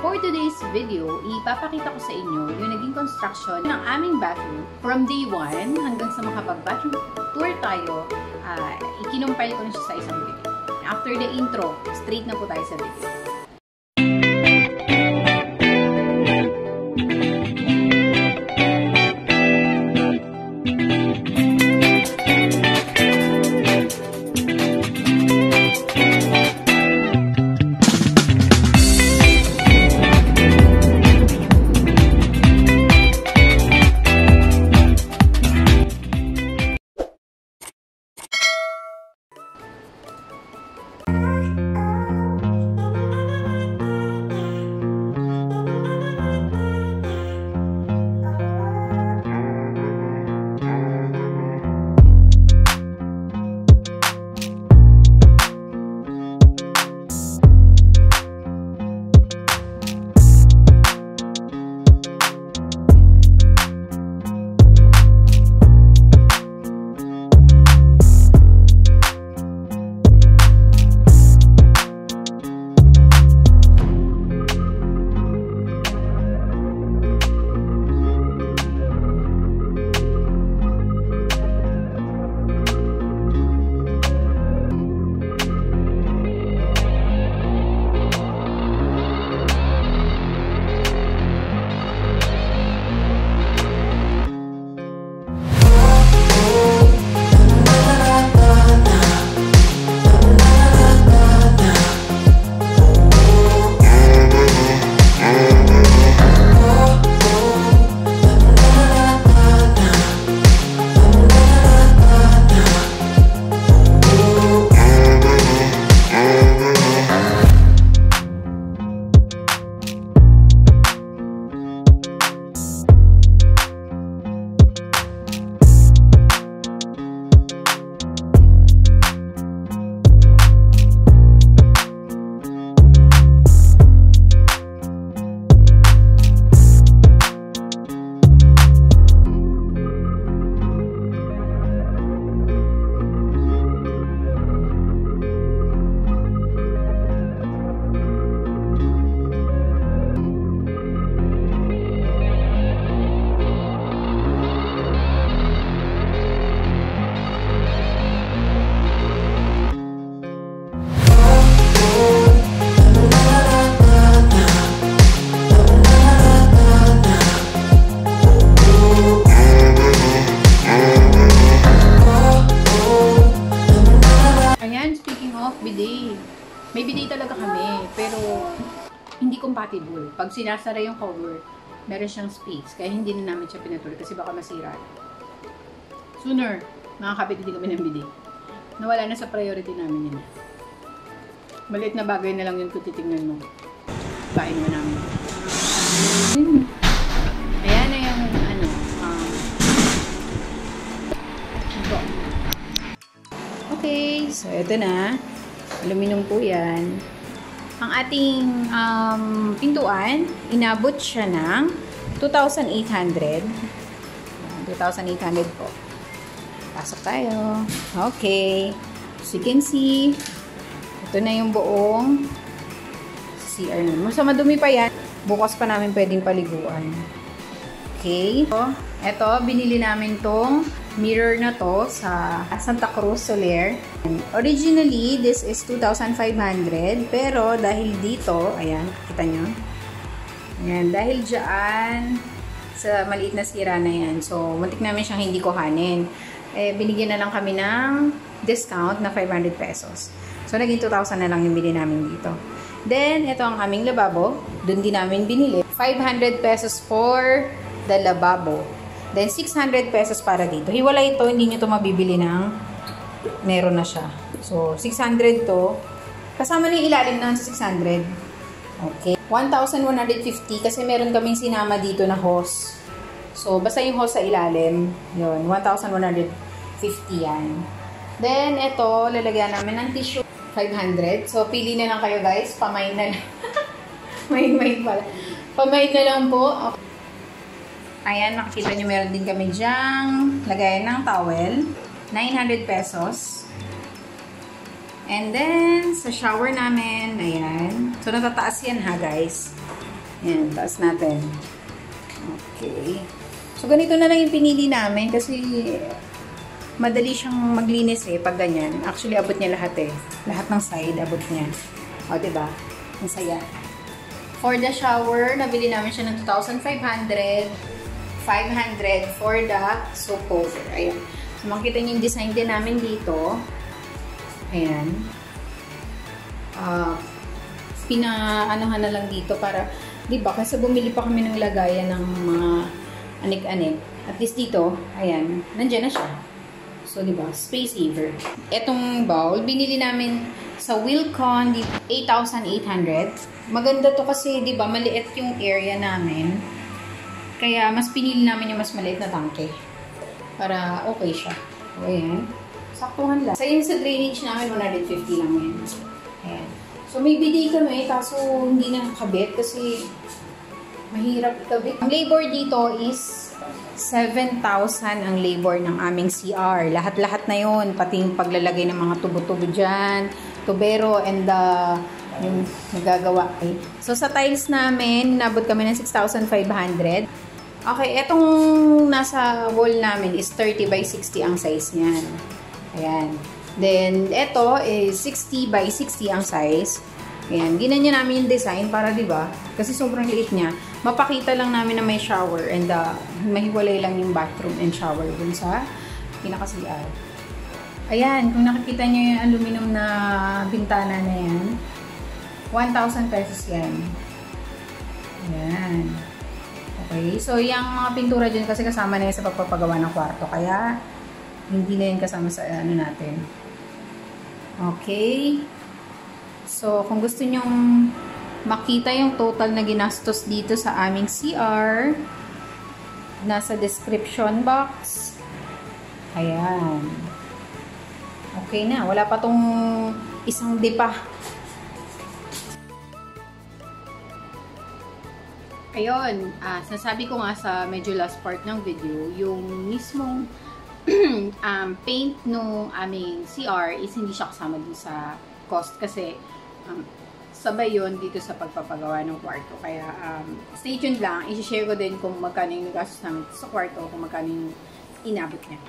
For today's video, ipapakita ko sa inyo yung naging construction ng aming bathroom from day 1 hanggang sa makapag-bathroom tour tayo. Ikinumpile ko na siya sa isang video. After the intro, straight na po tayo sa video. May bidet talaga kami, pero hindi compatible. Pag sinasara yung cover, meron siyang space. Kaya hindi na namin siya pinatuloy kasi baka masira. Sooner, makakabit din kami ng bidet. Nawala na sa priority namin yun. Maliit na bagay na lang yun kung titignan mo. Bain mo namin. Ayan na yung okay, so ito na. Aluminum po yan. Ang ating pintuan, inabot siya ng 2,800. 2,800 po. Pasok tayo. Okay. As you can see, ito na yung buong CR namin. Mas madumi pa yan. Bukas pa namin pwedeng paliguan. Okay. So, ito, binili namin tong mirror na to sa Santa Cruz Soler. Originally, this is 2,500. Pero dahil dito, ayan, kita nyo. Ayan, dahil dyan, sa maliit na sira na yan. So, muntik namin siyang hindi kuhanin. Binigyan na lang kami ng discount na 500 pesos. So, naging 2,000 na lang yung bili namin dito. Then, ito ang aming lababo. Doon din namin binili. 500 pesos for the lababo. Then, 600 pesos para dito. Hiwalay ito, hindi nyo ito mabibili ng meron na siya. So, 600 to. Kasama na yung ilalim na sa 600. Okay. 1,150 kasi meron kaming sinama dito na hose. So, basta yung hose sa ilalim. Yun, 1,150 yan. Then, ito, lalagyan namin ng tissue. 500. So, pili na lang kayo guys. Pamain na lang. Main pala. Pamain na lang po. Okay. Ayan, makikita nyo meron din kami dyang lagayan ng towel. 900 pesos. And then, sa shower namin, ayan. So, natataas yan ha, guys. Ayan, taas natin. Okay. So, ganito na lang yung pinili namin kasi madali siyang maglinis pag ganyan. Actually, abot niya lahat Lahat ng side, abot niya. O, diba? Ang saya. For the shower, nabili namin siya ng 2,500. 500 for the soap holder. Ayan. So, makikita niyo yung design din namin dito. Ayan. Pinaanohan na lang dito para, diba, kasi bumili pa kami ng lagayan ng mga anik-anik. At least dito, ayan, nandyan na siya. So, diba, space saver. Etong bowl, binili namin sa Wilcon, 8,800. Maganda to kasi, diba, maliit yung area namin. Kaya, mas pinili namin yung mas maliit na tangke. Para okay siya. So, ayan. Saktuhan lang. Sa yun sa drainage namin, 150 lang yun. Ayan. So, may bidet kami, kaso hindi na nakabit kasi mahirap ikabit. Ang labor dito is 7,000 ang labor ng aming CR. Lahat-lahat na yun. Pati yung paglalagay ng mga tubo-tubo dyan, tubero, and yung nagagawa. Okay. So, sa tiles namin, nabot kami ng 6,500. Okay, etong nasa wall namin is 30 by 60 ang size niyan. Ayan. Then, eto is 60 by 60 ang size. Ayan. Ginanya namin yung design para, diba, kasi sobrang liit niya. Mapakita lang namin na may shower and mahiwalay lang yung bathroom and shower dun sa pinaka-CR. Ayan. Kung nakikita nyo yung aluminum na bintana na yan, 1,000 pesos yan. Ayan. Okay. So, yung mga pintura dyan kasi kasama na yan sa pagpapagawa ng kwarto. Kaya, hindi na yan kasama sa ano natin. Okay. So, kung gusto nyong makita yung total na ginastos dito sa aming CR, nasa description box. Ayan. Okay na. Wala pa tong isang dipa. Ayun, sasabi ko nga sa medyo last part ng video, yung mismong paint nung aming CR is hindi siya kasama dun sa cost kasi sabay yun dito sa pagpapagawa ng kwarto. Kaya stay tuned lang, i-share ko din kung magkano yung gastos namin sa kwarto, kung magkano yung inabot niya.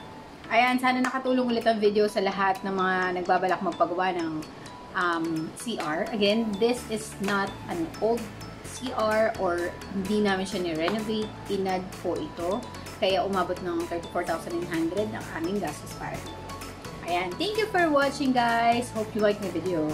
Ayan, sana nakatulong ulit ang video sa lahat ng mga nagbabalak magpagawa ng CR. Again, this is not an old CR or hindi namin siya ni-renovate, inad po ito. Kaya umabot ng 34,900 ang aming gastos para. Ayan, thank you for watching guys. Hope you like my video.